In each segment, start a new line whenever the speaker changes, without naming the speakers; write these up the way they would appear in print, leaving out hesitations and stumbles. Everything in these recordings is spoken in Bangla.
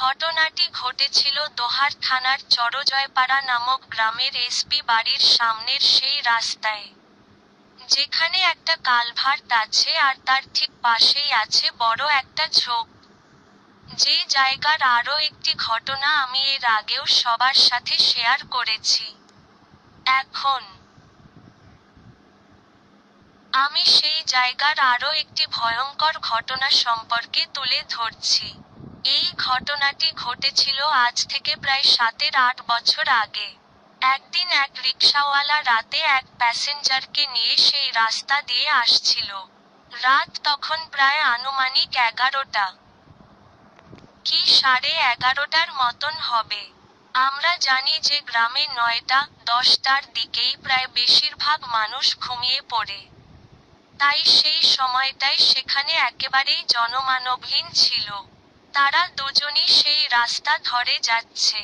ঘটনাটি ঘটেছিল দোহার থানার চরজয়পাড়া নামক গ্রামের এসপি বাড়ির সামনের সেই রাস্তায়, যেখানে একটা কালভার্ট আছে আর তার ঠিক পাশেই আছে বড় একটা ঝোপ। যে জায়গার আরও একটি ঘটনা আমি এর আগেও সবার সাথে শেয়ার করেছি। এখন আমি সেই জায়গার আরও একটি ভয়ঙ্কর ঘটনা সম্পর্কে তুলে ধরছি। এই ঘটনাটি ঘটেছিল আজ থেকে প্রায় 7-8 বছর আগে। একদিন এক রিকশাওয়ালা রাতে এক প্যাসেঞ্জারকে নিয়ে সেই রাস্তা দিয়ে আসছিল। রাত তখন প্রায় আনুমানিক 11টা কি 11:30টার মতন হবে। আমরা জানি যে গ্রামে 9টা-10টার দিকেই প্রায় বেশিরভাগ মানুষ ঘুমিয়ে পড়ে। তাই সেই সময়টায় সেখানে একেবারেই জনমানবহীন ছিল। তারা দুজনই সেই রাস্তা ধরে যাচ্ছে।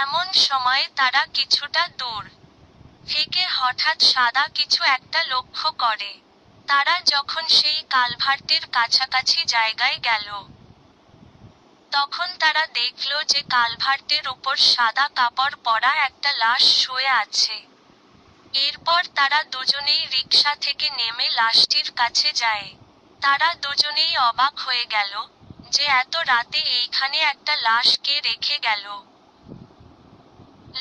এমন সময়ে তারা কিছুটা দূর থেকে হঠাৎ সাদা কিছু একটা লক্ষ্য করে। তারা যখন সেই কালভার্টের কাছাকাছি জায়গায় গেল, তখন তারা দেখল যে কালভার্টের উপর সাদা কাপড় পরা একটা লাশ শুয়ে আছে। এরপর তারা দুজনেই রিকশা থেকে নেমে লাশটির কাছে যায়। তারা দুজনেই অবাক হয়ে গেল যে এত রাতে এইখানে একটা লাশ কে রেখে গেল।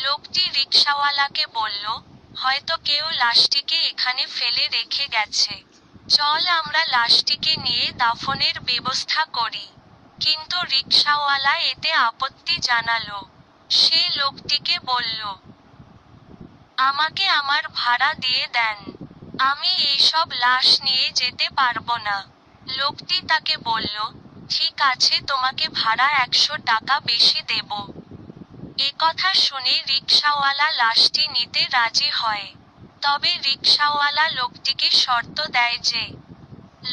লোকটি রিকশাওয়ালাকে বলল, হয়তো কেউ লাশটিকে এখানে ফেলে রেখে গেছে। চল আমরা লাশটিকে নিয়ে দাফনের ব্যবস্থা করি। কিন্তু রিকশাওয়ালা এতে আপত্তি জানালো। সে লোকটিকে বলল, আমাকে আমার ভাড়া দিয়ে দেন। আমি এইসব লাশ নিয়ে যেতে পারবো না। লোকটি তাকে বলল, ঠিক আছে, তোমাকে ভাড়া 100 টাকা বেশি দেব। একথা শুনে রিকশাওয়ালা লাশটি নিতে রাজি হয়। তবে রিকশাওয়ালা লোকটিকে শর্ত দেয় যে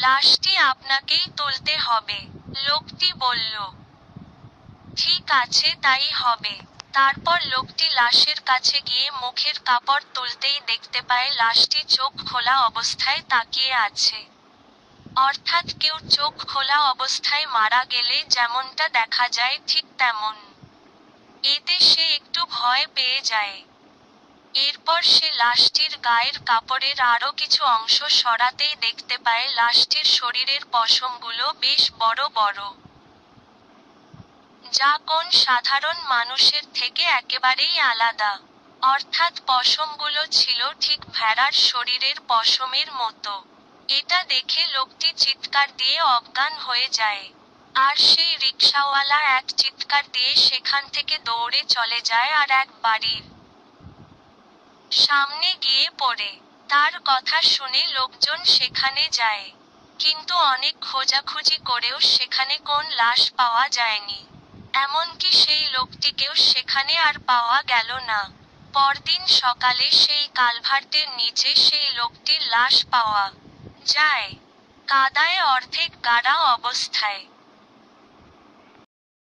লাশটি আপনাকেই তুলতে হবে। লোকটি বলল, ঠিক আছে, তাই হবে। তারপর লোকটি লাশের কাছে গিয়ে মুখের কাপড় তুলতেই দেখতে পায় লাশটি চোখ খোলা অবস্থায় তাকিয়ে আছে। অর্থাৎ কেউ চোখ খোলা অবস্থায় মারা গেলে যেমনটা দেখা যায় ঠিক তেমন। এতে সে একটু ভয় পেয়ে যায়। এরপর সে লাশটির গায়ের কাপড়ের আরও কিছু অংশ সরাতেই দেখতে পায় লাশটির শরীরের পশমগুলো বেশ বড় বড়, যা কোন সাধারণ মানুষের থেকে একেবারেই আলাদা। অর্থাৎ পশমগুলো ছিল ঠিক ভেড়ার শরীরের পশমের মতো। এটা দেখে লোকটি চিৎকার দিয়ে অজ্ঞান হয়ে যায়। আর সেই রিকশাওয়ালা এক চিৎকার দিয়ে সেখান থেকে দৌড়ে চলে যায় আর এক বাড়ির সামনে গিয়ে পড়ে। তার কথা শুনে লোকজন সেখানে যায়। কিন্তু অনেক খোঁজাখুঁজি করেও সেখানে কোন লাশ পাওয়া যায়নি। এমনকি সেই লোকটিকেও সেখানে আর পাওয়া গেল না। পরদিন সকালে সেই কালভার্টের নিচে সেই লোকটির লাশ পাওয়া যায়, কাদায় অর্ধেক গাড়া অবস্থায়।